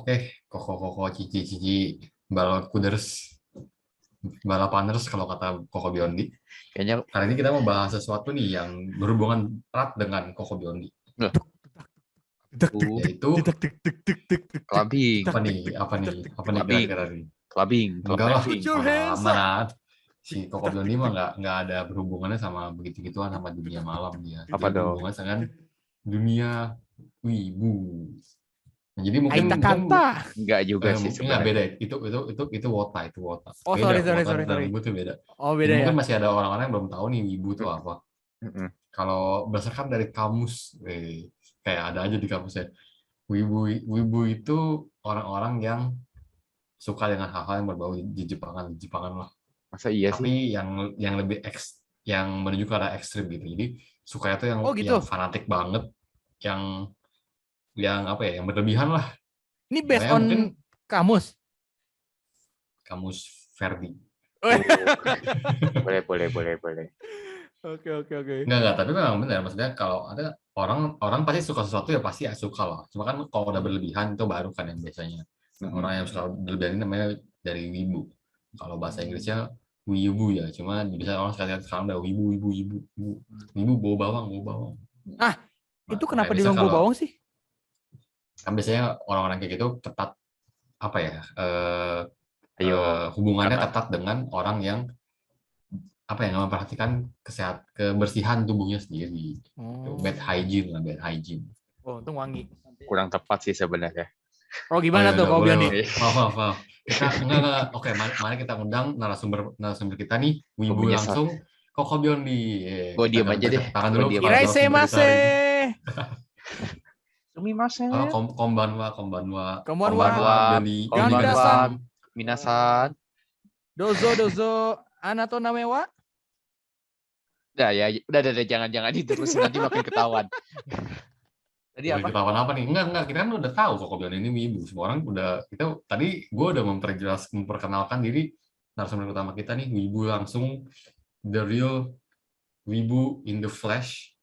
oke. Koko-koko, cici-cici, balakuders, balapaners kalau kata Koko Biondi. Kayaknya Kali ini kita mau bahas sesuatu nih yang berhubungan erat dengan Koko Biondi. loh, Yaitu, clubbing, apa nih clubbing, kira-kira nih? clubbing, club Enggak lah, dancing. Your hands up. mana si Koko Biondi mah nggak ada berhubungannya sama begitu-gituan sama dunia malam dia. Apa Dia dong? berhubungan dengan dunia wibu. Nah, jadi mungkin Aita kanta. Enggak juga sih mungkin nggak sebenarnya. beda. Itu wota, itu wota. Oh, Beda, sorry. wota dan wibu itu beda. Oh, Jadi beda ya. mungkin masih ada orang-orang yang belum tahu nih wibu itu apa. Mm-mm. Kalau berdasarkan dari kamus, kayak ada aja di kamusnya. Wibu itu orang-orang yang suka dengan hal-hal yang berbau di Jepangan lah. Masa iya sih? Tapi yang lebih yang menuju ke arah ekstrim gitu. Jadi sukanya tuh Oh, gitu. yang fanatik banget, yang apa ya, yang berlebihan lah. Ini based Makanya on mungkin kamus. kamus Verdi. Boleh. Oke. Enggak, tapi memang benar. Maksudnya kalau ada orang pasti suka sesuatu ya pasti ya suka lah. Cuma kan kalau udah berlebihan itu baru kan yang biasanya. Nah, orang yang suka berlebihan ini namanya dari wibu. Kalau bahasa Inggrisnya wibu ya. Cuma bisa orang sekarang udah wibu. Wibu bawa bawang. Ah, Nah, itu kenapa kayak dia biasa bilang bau bawang sih? kan biasanya orang-orang kayak gitu ketat apa ya? Ayo, Hubungannya kata. ketat dengan orang yang apa ya, nggak memperhatikan kebersihan tubuhnya sendiri. Oh. Bad hygiene. Oh, untung wangi. Kurang tepat sih sebenarnya. Oh, gimana tuh kau bilang nih? Maaf. Kita enggak. Oke, mari kita undang narasumber kita nih, wibu Menyesat. langsung, Koko Biondi. Gua diem aja deh. Tangan Gua dulu. diem. para Iraise narasumber kita hari ini. Sumimasen. Konbanwa. Konbanwa. Konbanwa. Minasan. Dozo. Anato namewa? Udah, jangan diterusin nanti makin ketahuan. Tadi apa? Ketahuan apa nih? Enggak, kita kan udah tahu Koko Biondi ini wibu. Semua orang gue udah memperkenalkan diri narasumber utama kita nih, wibu langsung, the real wibu in the flesh,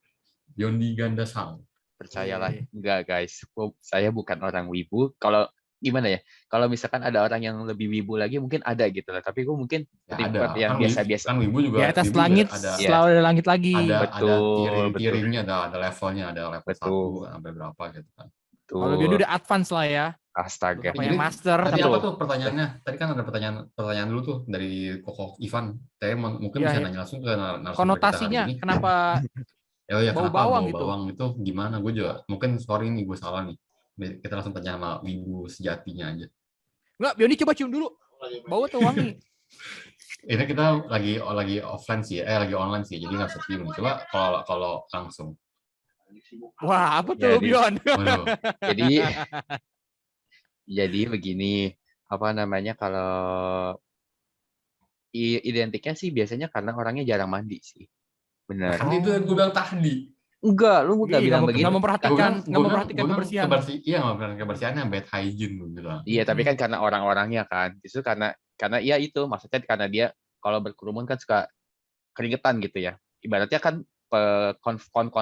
Biondi Gandasang. Percayalah, enggak guys. Saya bukan orang wibu. Kalau gimana ya? Kalau misalkan ada orang yang lebih wibu lagi mungkin ada gitu lah. Tapi gue mungkin Ada yang biasa-biasa. Kan wibu juga Di atas wibu langit ada selalu ada langit lagi. ada tiering-tiringnya, ada levelnya, ada level 1 sampai berapa gitu kan. Kalau dia udah advance lah ya. Astaga. Kayak master. Tadi apa tuh pertanyaannya? Tadi kan ada pertanyaan dulu tuh dari Koko Ivan. Saya mungkin bisa nanya langsung ke narasumber konotasinya kita hari ini. Kenapa bau bawang itu gimana? Gue juga mungkin sorry nih, gue salah nih. Kita langsung tanya sama wibu sejatinya aja. Enggak, Biondi coba cium dulu. Bau atau wangi? Ini kita lagi offline sih, lagi online sih, jadi nggak bisa cium. Coba kalau langsung. Wah, apa tuh Bion? Jadi begini, apa namanya, kalau identiknya sih biasanya karena orangnya jarang mandi sih. Benar. Kan itu yang gue bilang tadi. Enggak, lu nggak bilang begitu. Nggak memperhatikan kebersihan. Iya, nggak memperhatikan kebersihannya, bad hygiene gue bilang. Iya, tapi kan karena orang-orangnya kan, justru karena ya itu, maksudnya karena dia kalau berkerumun kan suka keringetan gitu ya. Ibaratnya kan kon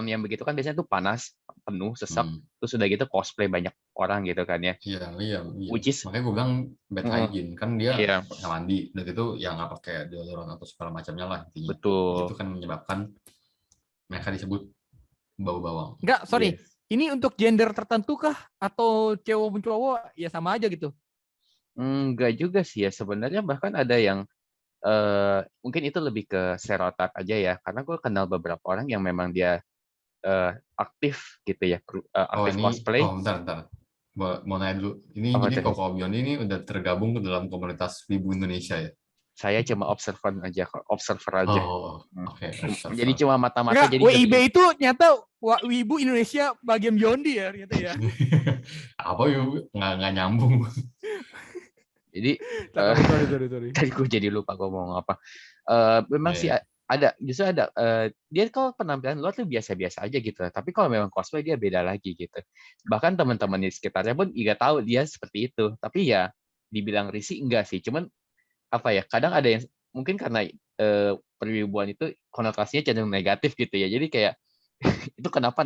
yang begitu kan biasanya tuh panas, penuh, sesak, terus udah gitu cosplay banyak orang gitu kan ya. Iya. Makanya gue bilang bad hygiene, kan dia nggak mandi, dan itu yang nggak pakai deodoran atau segala macamnya lah intinya. Betul. Itu kan menyebabkan mereka disebut bau bawang. Enggak, sorry. Yes. Ini untuk gender tertentu kah atau cowok ya sama aja gitu? Enggak juga sih ya, sebenarnya bahkan ada yang mungkin itu lebih ke stereotip aja ya, karena gue kenal beberapa orang yang memang dia aktif gitu ya, aktif cosplay. Bentar. Mau nanya dulu. Ini jadi Koko Biondi ini udah tergabung ke dalam komunitas wibu Indonesia ya? Saya cuma observer aja. Oke. Jadi cuma mata-mata. Jadi WIB itu nyata wibu Indonesia bagian Biondi ya ternyata ya. Apa yuk? Nggak nyambung. Jadi sorry. Tadi gue jadi lupa gue mau ngapa. Memang sih justru ada. Dia kalau penampilan luar tuh biasa-biasa aja gitu. Tapi kalau memang cosplay dia beda lagi gitu. Bahkan teman-teman di sekitarnya pun nggak tahu dia seperti itu. Tapi ya dibilang risih enggak sih. Cuman apa ya? Kadang ada yang mungkin karena perwibuan itu konotasinya cenderung negatif gitu ya. Jadi kayak itu kenapa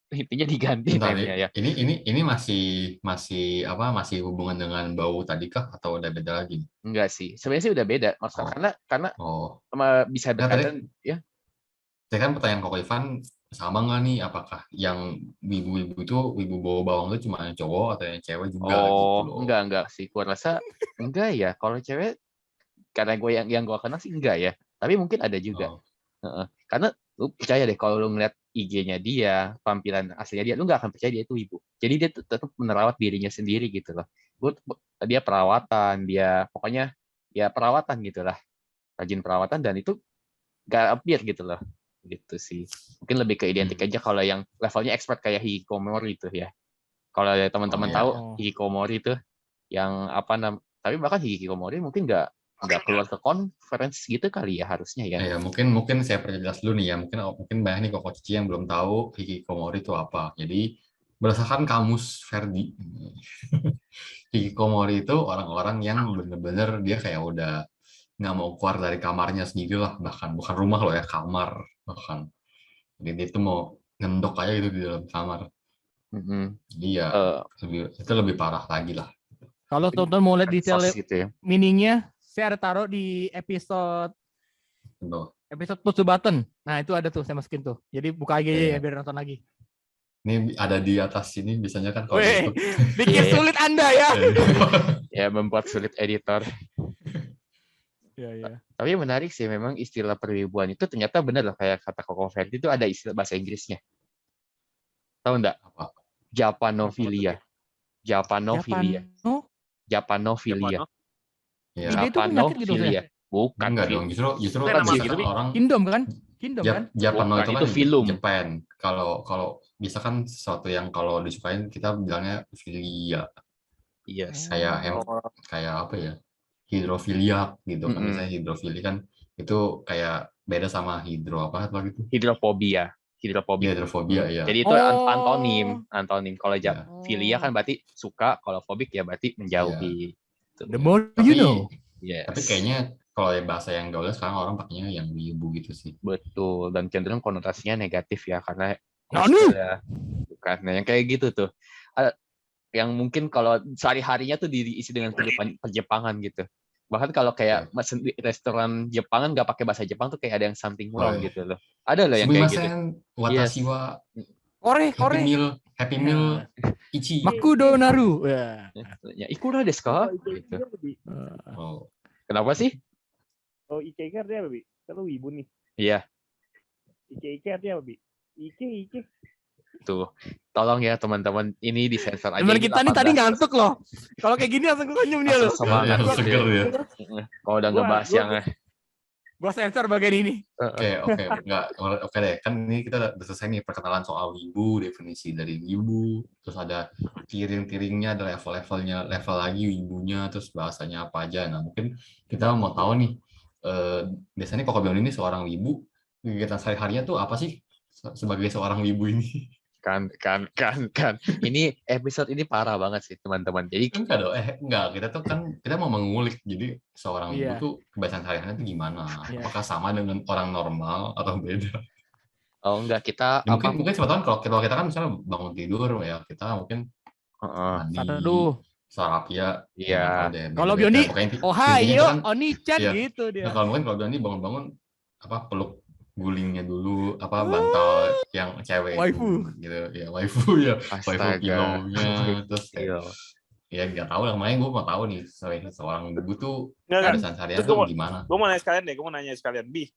intinya diganti Bentar, namanya ya. ini masih masih hubungan dengan bau tadi kah atau udah beda lagi? Enggak sih, sebenarnya sih udah beda maksudnya Oh, karena oh. bisa Nah, tadi berkaitan ya. Tadi kan pertanyaan Koko Ivan sama nggak nih? Apakah yang wibu-wibu itu wibu bawa bawang itu cuma yang cowok atau yang cewek juga gitu Oh, loh? enggak sih. Gua rasa enggak ya. Kalau cewek, karena gue yang gue kenal sih enggak ya. Tapi mungkin ada juga. Oh, Heeh. Karena lu percaya deh kalau lu ngeliat IG-nya dia, tampilan aslinya dia, lu nggak akan percaya dia itu ibu. Jadi dia tetap merawat dirinya sendiri gitu loh. Dia perawatan, dia pokoknya ya perawatan gitu lah. Rajin perawatan dan itu nggak appear gitu loh. Gitu sih. Mungkin lebih ke identik aja kalau yang levelnya expert kayak Hikikomori itu ya. Kalau teman-teman iya. tahu Oh. Hikikomori itu yang tapi bahkan Hikikomori mungkin nggak keluar ke conference gitu kali ya harusnya ya. Ya, mungkin saya perjelas dulu nih ya. Mungkin banyak nih Koko Cici yang belum tahu hikikomori itu apa. Jadi berdasarkan kamus Verdi, hikikomori itu orang-orang yang bener-bener dia kayak udah nggak mau keluar dari kamarnya sendiri lah, bahkan bukan rumah loh ya, kamar bahkan. Jadi dia tuh mau ngendok aja gitu di dalam kamar. Mhm. Jadi ya Eh, itu lebih parah lagi lah. Kalau teman-teman mau lihat detail sos gitu ya. meaningnya, saya ada taruh di episode Gitu. push the button. Nah itu ada tuh saya masukin tuh. Jadi buka IG Iya. ya biar nonton lagi. Ini ada di atas sini biasanya kan kalau Weh, YouTube. bikin Iya. sulit Anda ya. Ya membuat sulit editor. Iya. Tapi menarik sih memang istilah perwibuan itu ternyata benar loh kayak kata Koko Verdi itu ada istilah bahasa Inggrisnya. Tahu nggak? Apa? Japanophilia. Japanophilia. Japanophilia. Ya. Ini tuh penyakit gitu Japanophilia. Bukan. Enggak dong, justru Itu Bukan nama sih, biasa kan tapi orang Kingdom kan? Kingdom kan? Japano Bukan, itu kan itu film. Japan. Kalau bisa kan sesuatu yang kalau disukain kita bilangnya filia. Yes. Kayak apa ya? Hidrofilia gitu kan. Mm-mm. Misalnya hidrofilia kan itu kayak beda sama apa gitu. Hidrofobia. Iya, hidrofobia ya. Jadi itu Oh. antonim. Kalau Iya. filia kan berarti suka, kalau fobik ya berarti menjauhi. The more Tapi- you know. Yes. Tapi kayaknya kalau yang bahasa yang gaulnya sekarang orang pakainya yang wibu gitu sih. Betul, dan cenderung konotasinya negatif ya karena Nani? ya, bukan. Nah, yang kayak gitu tuh. Yang mungkin kalau sehari-harinya tuh diisi dengan kehidupan Perjepangan gitu. Bahkan kalau kayak mesen di restoran Jepangan nggak pakai bahasa Jepang tuh kayak ada yang something wrong Oh, iya. gitu loh. Ada loh yang kayak gitu. Sumimasen, watashi wa Kore. happy meal ichi. Makudo naru. Ya. Ya, ikura desu ka? Gitu. Oh, Kenapa sih? Oh, Ike artinya apa, Bi? Kan lu wibu nih. Iya, Ike artinya apa, Bi? Ike. tuh. Tolong ya teman-teman, ini disensor aja. Teman Ini kita nih 18. tadi ngantuk loh. Kalau kayak gini langsung senyum dia loh. Langsung semangat langsung gitu seger ya. ya. Kalau udah ngebahas yang Gua sensor bagian ini. Oke, enggak, oke deh. Kan ini kita udah selesai nih perkenalan soal wibu, definisi dari wibu, terus ada tiring-tiringnya, ada level-levelnya, level lagi wibunya, terus bahasanya apa aja. Nah, mungkin kita mau tahu nih, biasanya Koko Bion ini seorang wibu, kegiatan sehari-harinya tuh apa sih sebagai seorang wibu ini? kan. Ini episode ini parah banget sih teman-teman. Jadi Enggak dong, enggak. Kita mau mengulik. Jadi seorang wibu Iya. tuh kebiasaan sehari-harinya tuh gimana? Iya. Apakah sama dengan orang normal atau beda? oh enggak kita Ya, mungkin sebetulnya kalau kita kan misalnya bangun tidur ya kita mungkin mandi, Aduh. sarap ya. Iya. Kalau Bioni, oh hai, itu yo, kan, Oni-chan iya. gitu dia. Nah, kalau mungkin kalau Bioni bangun-bangun peluk gulingnya dulu, bantal yang cewek Waifu. itu, gitu ya, waifu ya, waifu Astaga. pillow-nya, terus Iya. ya nggak tahu lah, makanya gue mau tahu nih seorang ibu tuh Enggak. kebiasaan seharian Terus tuh gimana? Gue mau nanya sekalian, Bi.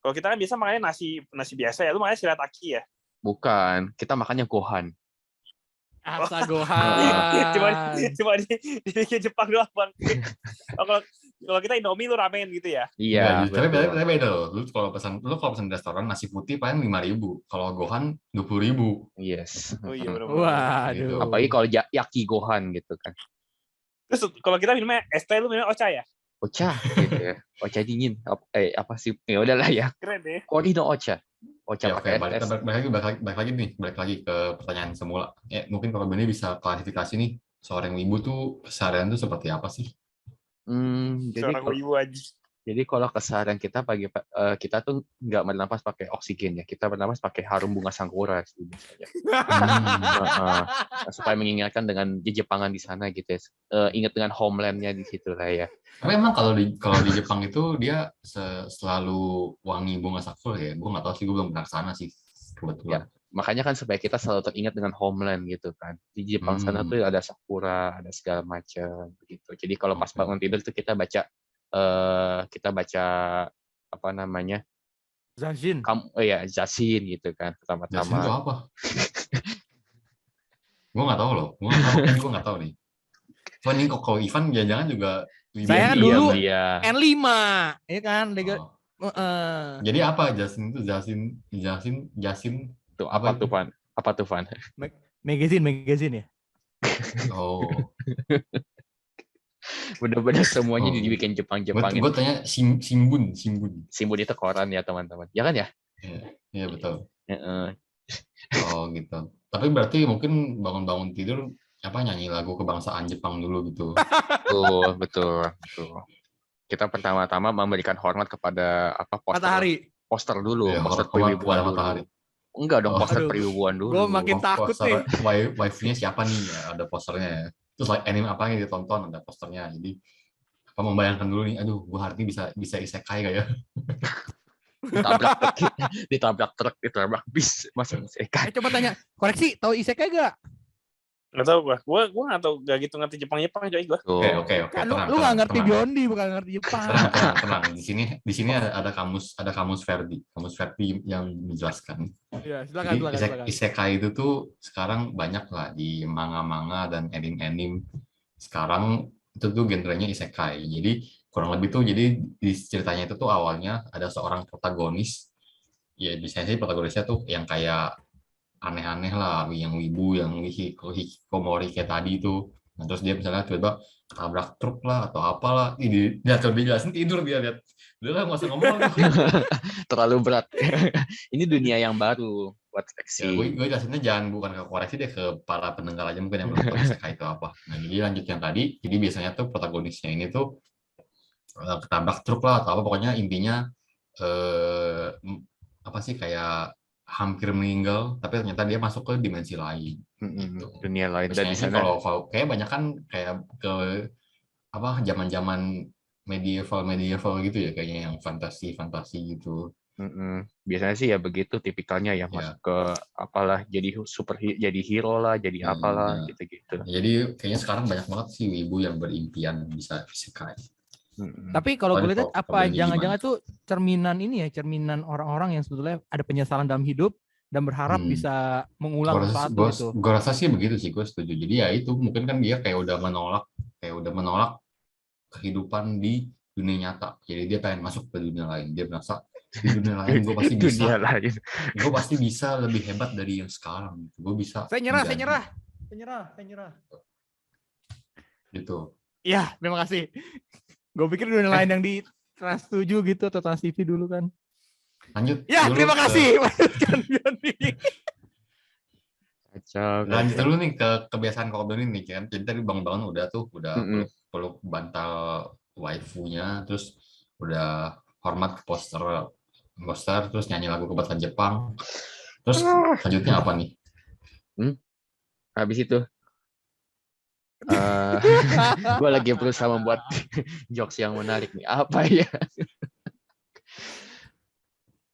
Kalau kita kan biasa makannya nasi biasa ya, lu makannya shirataki ya? Bukan, kita makannya gohan. Asa Gohan. Cuma di Jepang doang, Bang. Kalau kita Indomie lu ramen gitu ya? Iya. Tapi betul. beda loh. Lu kalau pesan di restoran nasi putih paling 5.000. Kalau gohan 20.000. Yes. Oh iya benar. Waduh. Apalagi kalau yaki gohan gitu kan. Terus kalau kita minumnya es teh, lu minumnya ocha ya? Ocha gitu ya. Ocha dingin. Apa sih? Ya udahlah ya. Keren deh. Kori no ocha. Ocha Ya, oke, pakai balik lagi ke pertanyaan semula. Mungkin kalau Beni bisa klarifikasi nih, seorang ibu tuh keseharian tuh seperti apa sih? Jadi Seorang wibu aja. Jadi kalau keseharian kita kita tuh nggak bernapas pakai oksigen ya, kita bernapas pakai harum bunga sakura sih biasanya. Heeh. Supaya mengingatkan dengan Jepangan di sana gitu ya. Ingat dengan homeland-nya di situ lah ya. Tapi emang kalau di Jepang itu dia selalu wangi bunga sakura ya. Gue nggak tahu sih, gue belum pernah ke sana sih kebetulan. Makanya kan supaya kita selalu teringat dengan homeland gitu kan. Di Jepang sana tuh ada sakura, ada segala macam begitu. Jadi kalau pas bangun tidur tuh kita baca apa namanya? Zanshin. Zanshin gitu kan pertama-tama. Zanshin itu apa? Gue nggak tahu loh. Gue nggak tahu nih. So ini kalau Ivan jangan-jangan juga saya dulu iya. N5 ya kan. Jadi apa Zanshin itu? Zanshin itu apa tuh Van? Magazine ya. Oh. Benar-benar semuanya dibikin Jepang-Jepangin. Gue tanya Shimbun itu koran ya teman-teman. Ya kan ya? Iya betul. Oh gitu. Tapi berarti mungkin bangun-bangun tidur nyanyi lagu kebangsaan Jepang dulu gitu. Betul. Kita pertama-tama memberikan hormat kepada poster dulu, poster perwibuan dulu. Matahari. Enggak dong, poster perwibuan dulu. Gue makin takut nih. Wife-nya siapa nih? Ada posternya ya. Terus anime apa yang ditonton, ada posternya. Jadi apa membayangkan dulu nih, aduh, gue hari ini bisa isekai kayak. ditabrak truk, ditabrak bis, masih isekai. Coba tanya, koreksi, tahu isekai gak? Nggak tahu gue nggak tahu, gak gitu ngerti Jepang coy gue. Oke. Lu nggak ngerti Biondi, bukan ngerti Jepang. Tenang. Di sini ada kamus Verdi yang menjelaskan. Ya, silakan. Isekai itu tuh sekarang banyak lah di manga dan anime. Sekarang itu tuh genrenya isekai. Jadi kurang lebih tuh, jadi di ceritanya itu tuh awalnya ada seorang protagonis. Ya biasanya sih protagonisnya tuh yang kayak aneh-aneh lah, yang wibu, yang hikikomori kayak tadi itu. Nah, terus dia misalnya tiba-tiba tabrak truk lah atau apalah, dia dijelasin tidur dia lihat. Udah lah, nggak usah ngomong. Terlalu berat. Ini dunia yang baru buat seksi. Ya, gue jelasinnya bukan ke koreksi deh, ke para pendengar aja mungkin yang belum tahu isekai itu apa. Nah, jadi lanjut yang tadi. Jadi biasanya tuh protagonisnya ini tuh ketabrak truk lah atau apa, pokoknya intinya apa sih, kayak hampir meninggal, tapi ternyata dia masuk ke dimensi lain. Gitu. Dunia lain. Dan di sana kalau kayak banyak kan kayak ke apa zaman-zaman medieval gitu ya, kayaknya yang fantasi gitu. Biasanya sih ya begitu tipikalnya ya, masuk ke apalah, jadi hero lah, jadi apalah gitu. Jadi kayaknya sekarang banyak banget sih wibu yang berimpian bisa isekai. Tapi kalau gue lihat apa jangan-jangan tuh cerminan orang-orang yang sebetulnya ada penyesalan dalam hidup dan berharap bisa mengulang sesuatu gitu. Gue rasa sih begitu sih, gue setuju. Jadi ya itu mungkin kan dia kayak udah menolak kehidupan di dunia nyata. Jadi dia pengen masuk ke dunia lain. Dia merasa di dunia lain gue pasti bisa. Gue pasti bisa lebih hebat dari yang sekarang. Gue bisa. Saya nyerah. Gitu. Iya, terima kasih. Gue pikir dunia lain yang di Trans 7 gitu atau Trans TV dulu kan. Lanjut. Ya, terima kasih. Lanjut dulu nih ke kebiasaan Kobe ini kan. Jadi tadi bangun-bangun udah peluk bantal waifunya, terus udah hormat ke poster, terus nyanyi lagu kebangsaan Jepang. Terus selanjutnya apa nih? Habis itu gue lagi berusaha membuat jokes yang menarik nih. Apa ya?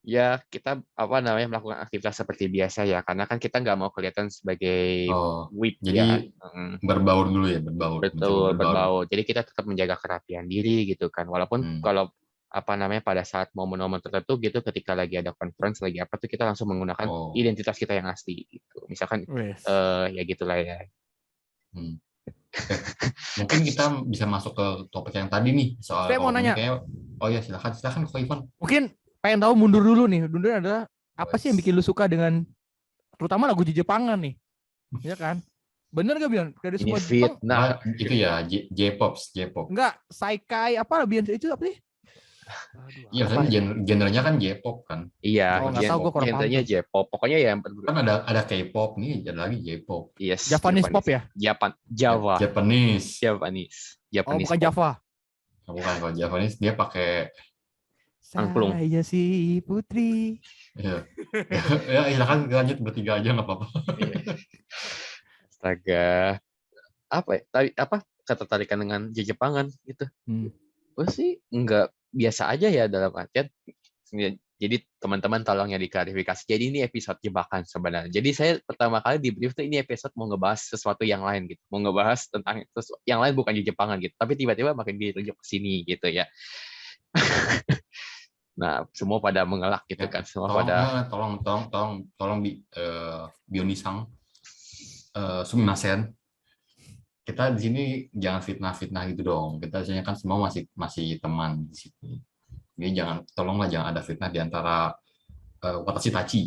Ya kita melakukan aktivitas seperti biasa ya, karena kan kita nggak mau kelihatan sebagai weak. Jadi berbaur dulu ya, Betul, berbaur. Jadi kita tetap menjaga kerapian diri gitu kan. Walaupun kalau pada saat momen-momen tertentu gitu, ketika lagi ada conference lagi apa tuh, kita langsung menggunakan identitas kita yang asli gitu. Misalkan ya gitulah ya. Mungkin kita bisa masuk ke topik yang tadi nih soal. Saya mau nanya. Ya silakan Ko Ivan. Mungkin pengen tahu mundur dulu nih. Mundur adalah apa sih yang bikin lu suka dengan terutama lagu Jepangan nih? Ya kan? Bener gak Bion? Dari semua Jepang. Nah, itu ya J-pop. Enggak, Saikai apa Bion itu apa sih? Iya, kan genrenya kan J-pop kan. Iya, genrenya J-pop. Pokoknya ya kan ada K-pop nih, ada lagi J-pop. Yes. Japanese pop ya? Java. Japanese. Oh, bukan Java. Bukan, kalau Japanese dia pakai Angklung. Saya si putri. ya. Ya, silakan lanjut bertiga aja nggak apa-apa. Astaga. Apa ya? Apa ketertarikan dengan Jepangan gitu. Gue sih nggak biasa aja ya dalam artian. Jadi teman-teman tolong ya diklarifikasi. Jadi ini episode jebakan sebenarnya. Jadi saya pertama kali di brief tuh ini episode mau ngebahas sesuatu yang lain gitu. Mau ngebahas tentang yang lain bukan Jepangan gitu. Tapi tiba-tiba makin dirujuk ke sini gitu ya. Nah, semua pada mengelak gitu kan. Semua pada tolong Bioni-sang, sumimasen. Kita di sini jangan fitnah-fitnah gitu dong. Kita sebenarnya kan semua masih teman di sini. Ini tolonglah jangan ada fitnah di antara Watashi Tachi.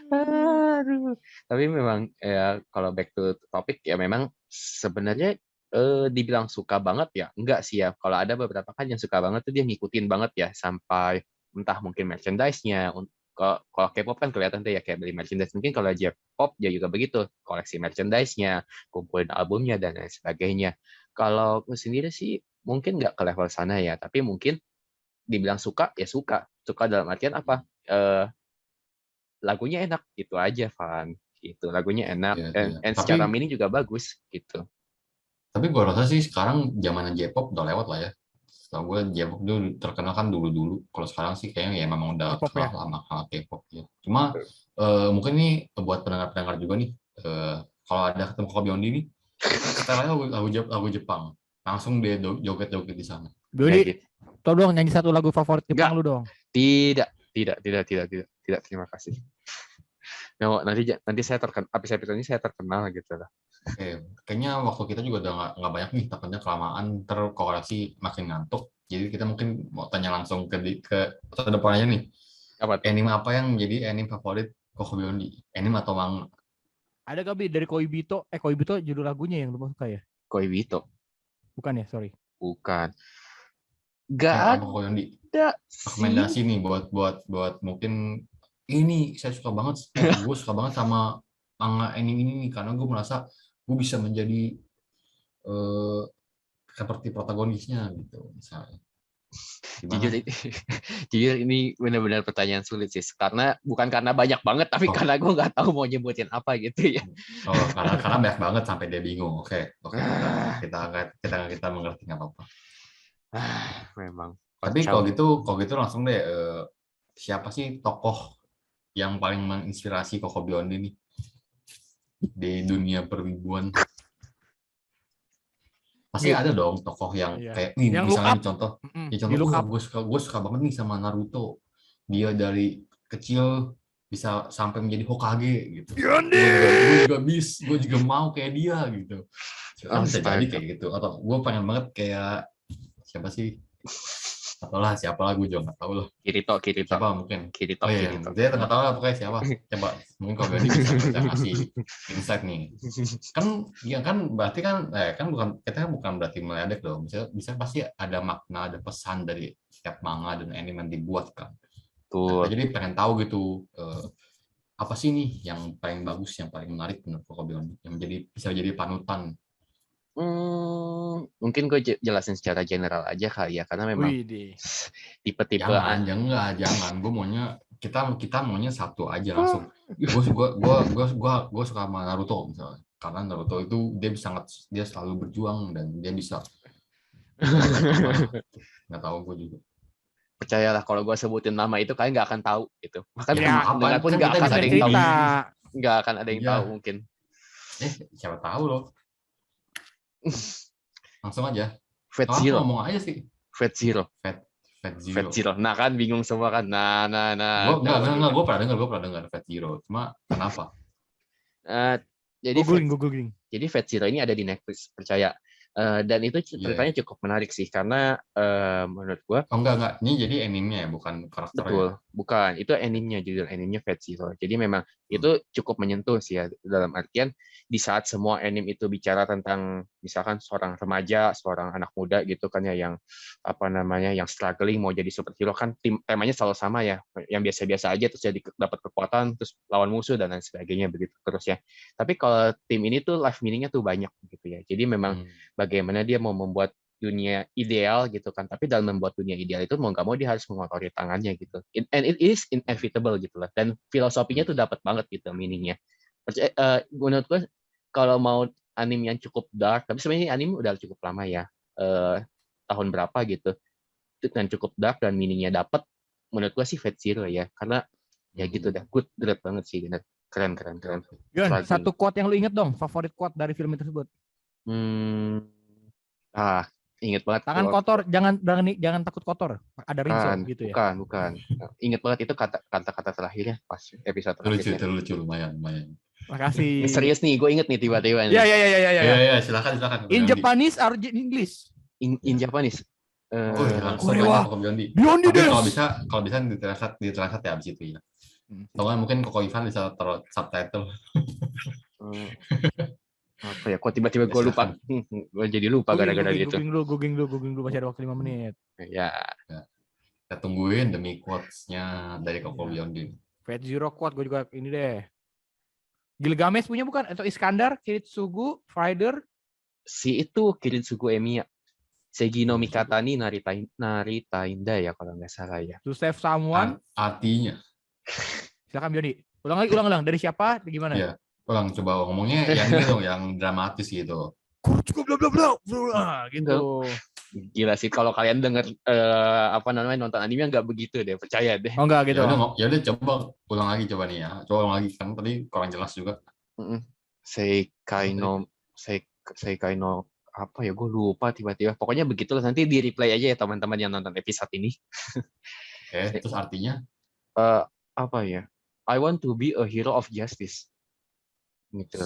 Aduh. Tapi memang ya kalau back to topic ya memang sebenarnya dibilang suka banget ya enggak sih ya. Kalau ada beberapa kan yang suka banget tuh dia ngikutin banget ya sampai entah mungkin merchandise-nya. Kalau K-pop kan kelihatan tuh ya kayak beli merchandise. Mungkin kalau J-pop dia juga begitu, koleksi merchandise-nya, kumpulin albumnya dan lain sebagainya. Kalau aku sendiri sih mungkin nggak ke level sana ya, tapi mungkin dibilang suka ya suka dalam artian apa, lagunya enak gitu aja, Van, gitu, lagunya enak dan secara mini juga bagus gitu. Tapi gue rasa sih sekarang zaman J-pop udah lewat lah ya. Setelah gue J-pop dulu terkenal kan dulu. Kalau sekarang sih kayaknya ya memang udah kalah lama sama K-pop ya. Cuma mungkin nih buat pendengar-pendengar juga nih, kalau ada ketemu Kobe Biondi nih, setelahnya lagu Jepang, langsung dia joget-joget di sana. Biondi, tau dong nyanyi satu lagu favorit Jepang lu dong. Tidak, terima kasih. No, nanti saya terkenal, episode ini saya terkenal gitu lah. Oke, kayaknya waktu kita juga udah nggak banyak nih, takutnya kelamaan terkoreksi makin ngantuk. Jadi kita mungkin mau tanya langsung ke depannya nih. Anime apa yang menjadi anime favorit Koko Biondi? Anime atau manga? Ada gak Bi dari Koibito? Koibito judul lagunya yang lu suka ya? Koibito. Bukan ya, sorry. Bukan. Gak ada rekomendasi nih buat mungkin ini saya suka banget, gue suka banget sama manga anime ini nih karena gue merasa gue bisa menjadi seperti protagonisnya gitu misalnya. Jujur ini benar-benar pertanyaan sulit sih bukan karena banyak banget tapi karena gue nggak tahu mau nyebutin apa gitu ya. Karena banyak banget sampai dia bingung. Oke, kita mengerti nggak apa-apa. Memang. Tapi kalau gitu langsung deh, siapa sih tokoh yang paling menginspirasi Koko Biondi nih di dunia perwibuan? Pasti ada dong tokoh yang kayak nih, yang misalnya contoh gue suka banget nih sama Naruto. Dia dari kecil bisa sampai menjadi Hokage gitu. Gue juga mau kayak dia gitu. Bisa jadi kayak gitu. Atau gue pengen banget kayak siapa sih? Siapa lah, gue juga nggak tahu loh. Kirito. Siapa mungkin? Kirito. Dia nggak tahu lah pokoknya siapa. Coba mungkin kalau Gadi bisa ngasih insight nih. Kan berarti kan kita bukan berarti meledek dong. Bisa pasti ada makna, ada pesan dari setiap manga dan anime yang dibuat kan. Jadi pengen tahu gitu apa sih nih yang paling bagus, yang paling menarik menurut Koko Biondi, yang bisa jadi panutan. Mungkin gue jelasin secara general aja kali ya, karena memang tipe-tipe jangan gue maunya kita maunya satu aja langsung. Gue suka sama Naruto misalnya, karena Naruto itu dia selalu berjuang dan dia bisa nggak tahu gue juga. Percayalah kalau gue sebutin nama itu kalian nggak akan tahu gitu. Makanya dengar pun nggak akan ada yang tahu. Nggak akan ada yang tahu mungkin. Siapa tahu loh. Langsung aja. Fat Zero. Ngomong aja sih. Fat Zero. Nah kan bingung semua kan. Nah. Gue pernah dengar Fat Zero. Cuma kenapa? Jadi googling. Jadi Fat Zero ini ada di Netflix, percaya. Dan itu ceritanya cukup menarik sih karena menurut gue. Enggak. Ini jadi animenya ya, bukan karakternya. Betul, bukan. Itu animenya, judul animenya Fat Zero. Jadi memang itu cukup menyentuh sih ya, dalam artian di saat semua anime itu bicara tentang misalkan seorang remaja, seorang anak muda gitu kan ya yang yang struggling mau jadi superhero kan temanya selalu sama ya, yang biasa-biasa aja terus jadi dapat kekuatan terus lawan musuh dan lain sebagainya begitu terus ya. Tapi kalau tim ini tuh life meaning-nya tuh banyak gitu ya. Jadi memang bagaimana dia mau membuat dunia ideal gitu kan, tapi dalam membuat dunia ideal itu mau nggak mau dia harus mengotori tangannya gitu, and it is inevitable gitu lah, dan filosofinya tuh dapat banget gitu meaningnya. Menurut gue kalau mau anime yang cukup dark, tapi sebenarnya anime udah cukup lama ya, tahun berapa gitu, dan cukup dark dan meaningnya dapat, menurut gue sih Fate Zero ya, karena ya gitu dah, good banget sih, bener. Keren. Yon, satu quote yang lu inget dong, favorit quote dari film tersebut. Ingat banget. Tangan kotor, jangan takut kotor. Ada rinso gitu ya. Bukan. Ingat banget itu kata-kata terakhirnya pas episode terakhir. Lucu, lumayan. Makasih. Serius nih, gue inget nih tiba-tiba. Iya. Silakan. In Japanese or English? In Japanese. Korewa. Beyond this. Kalau bisa ditranslate ya abis itu ya. Atau mungkin Koko Ivan bisa taruh subtitle. Apa ya, kok tiba-tiba gue lupa. Gue jadi lupa gara-gara gitu. Googling dulu, masih ada waktu 5 menit. Ya. Kita tungguin demi quotes-nya dari Koko Beyond. Fate Zero quote, gue juga ini deh. Gilgamesh punya bukan? Atau Iskandar, Kiritsugu, Fighter? Si itu Kiritsugu Emiya. Seigi no Mikatani Naritainda ya kalau nggak salah ya. To save someone. Artinya. Silakan Biondi. Ulang. Dari siapa? Gimana? Iya. Ulang, coba ngomongnya yang gitu, yang dramatis gitu. Cukup bla gitu. Gila sih kalau kalian denger nonton anime nggak begitu deh, percaya deh. Oh enggak gitu. Ya udah coba ulang lagi nih ya. Coba ulang lagi kan tadi kurang jelas juga. Seikai no apa ya, gue lupa tiba-tiba. Pokoknya begitulah, nanti di replay aja ya teman-teman yang nonton episode ini. Terus artinya? Apa ya? I want to be a hero of justice. Gitu.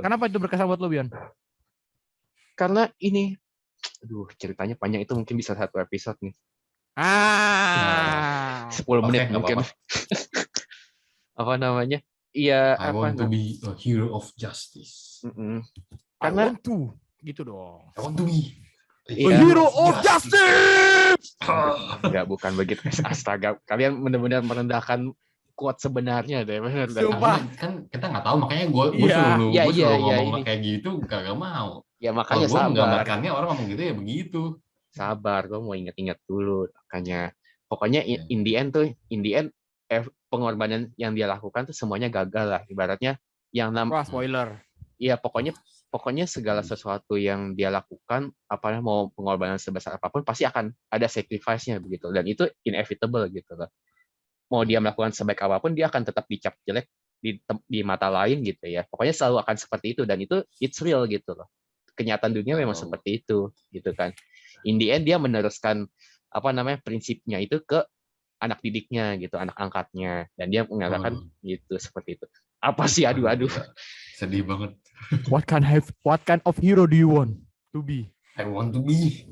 Kenapa itu berkesan buat lo, Bion? Karena ini, ceritanya panjang, itu mungkin bisa 1 episode nih. 10 menit mungkin. Iya. I want to be a hero of justice. Karena I want to, gitu dong. I want to be a hero of justice. Enggak, bukan begitu. Astaga, kalian benar-benar merendahkan kuat sebenarnya deh, benar. Kan kita nggak tahu, makanya gue suruh ngomong kayak gitu, gak mau. Ya makanya gue menggambarkannya orang ngomong gitu ya begitu. Sabar, gue mau inget-inget dulu. Makanya, pokoknya in the end pengorbanan yang dia lakukan tuh semuanya gagal lah. Ibaratnya yang spoiler. Iya, pokoknya segala sesuatu yang dia lakukan, mau pengorbanan sebesar apapun pasti akan ada sacrifice-nya begitu. Dan itu inevitable gitu loh. Mau dia melakukan sebaik apapun, dia akan tetap dicap jelek di mata lain gitu ya. Pokoknya selalu akan seperti itu, dan itu it's real gitu loh. Kenyataan dunia memang seperti itu gitu kan. In the end dia meneruskan prinsipnya itu ke anak didiknya gitu, anak angkatnya, dan dia mengatakan gitu seperti itu. Apa sih? Aduh. Sedih banget. What kind of hero do you want to be? I want to be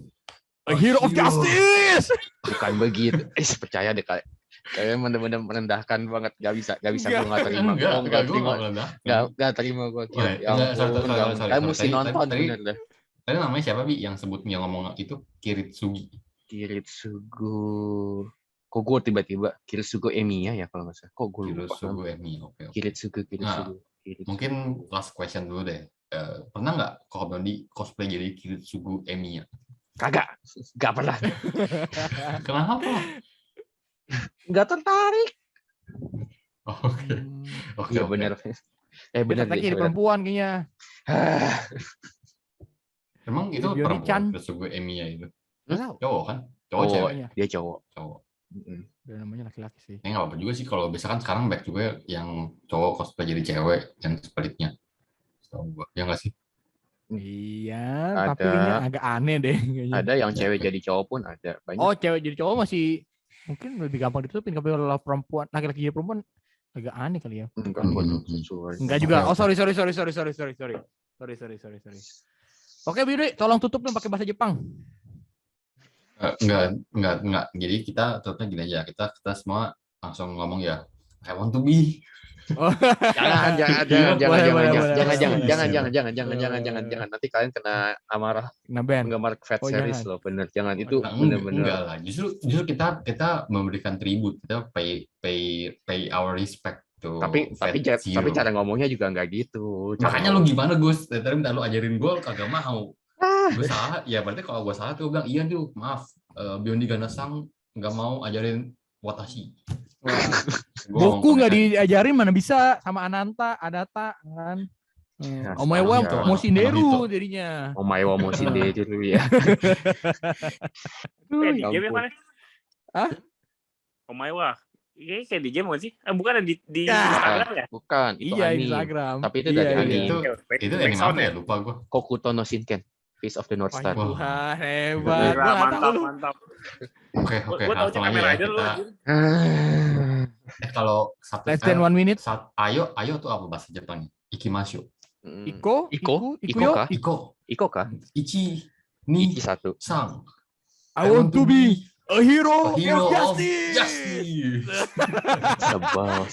a hero of justice. Bukan begitu. Percaya deh kalian benar-benar merendahkan banget, gak bisa gue nggak terima. Nggak terima gue. Kamu mesti nonton bener deh. Tadi namanya siapa Bi yang ngomong itu? Kiritsugu. Kok gue tiba-tiba Kiritsugu Emiya ya kalau nggak salah. Kok gue lupa. Kiritsugu Emiya. Oke. Kiritsugu. Mungkin last question dulu deh. Pernah nggak kok Bondi cosplay jadi Kiritsugu Emiya? Kagak pernah. Kenapa? Nggak tertarik. Oke. Iya benar. Benar lagi perempuan kayaknya. Emang itu perempuan Kiritsugu Emiya itu? Cowok kan? Cewek. Dia cowok. Dan namanya laki-laki sih. Nggak apa-apa juga sih kalau biasa kan sekarang back juga yang cowok cosplay jadi cewek dan sebaliknya. Ya nggak sih? Iya, tapi kayaknya agak aneh deh. Kayaknya. Ada yang cewek jadi cowok pun ada. Banyak. Oh, cewek jadi cowok masih mungkin lebih gampang ditutupin. Kalau perempuan, laki-laki jadi perempuan agak aneh kali ya. Enggak juga. Oh, sorry. Oke, Bidri, tolong tutup dong pakai bahasa Jepang. Enggak. Jadi kita tutupnya gini aja. Kita semua langsung ngomong ya. I want to be. Jangan. Nanti kalian kena amarah penggemar Fat Series loh, bener. Jangan itu bener-bener. Enggak lah. Justru kita memberikan tribute, kita pay our respect to tapi cara ngomongnya juga nggak gitu. Makanya lu gimana Gus? Tadi minta lu ajarin gue kagak mau. Gue salah, ya berarti kalau gue salah tuh gue bilang iya tuh maaf. Biondi Ganasang nggak mau ajarin Watashi. Boku nggak diajarin mana bisa sama Ananta, Adata kan. Omaewa Moshinderu jadinya. Omaewa Moshinderu ya. Di game yang mana? Hah? Omaewa. Ini kayak di game bukan sih? Bukan di Instagram ya? Bukan, itu iya, anime. Instagram. Tapi itu dari anime. Itu anime apa ya? Lupa gue. Kokuto no Shinken, Face of the North Star. Tuhan, hebat. Mantap. Oke. Langsung aja kita. Kalau satu less than 1 minute. Ayo tuh apa bahasa Jepang? Ikimashu. Iko kah? Ichi ni satu. Sang. I want to be a hero of justice. Sebel.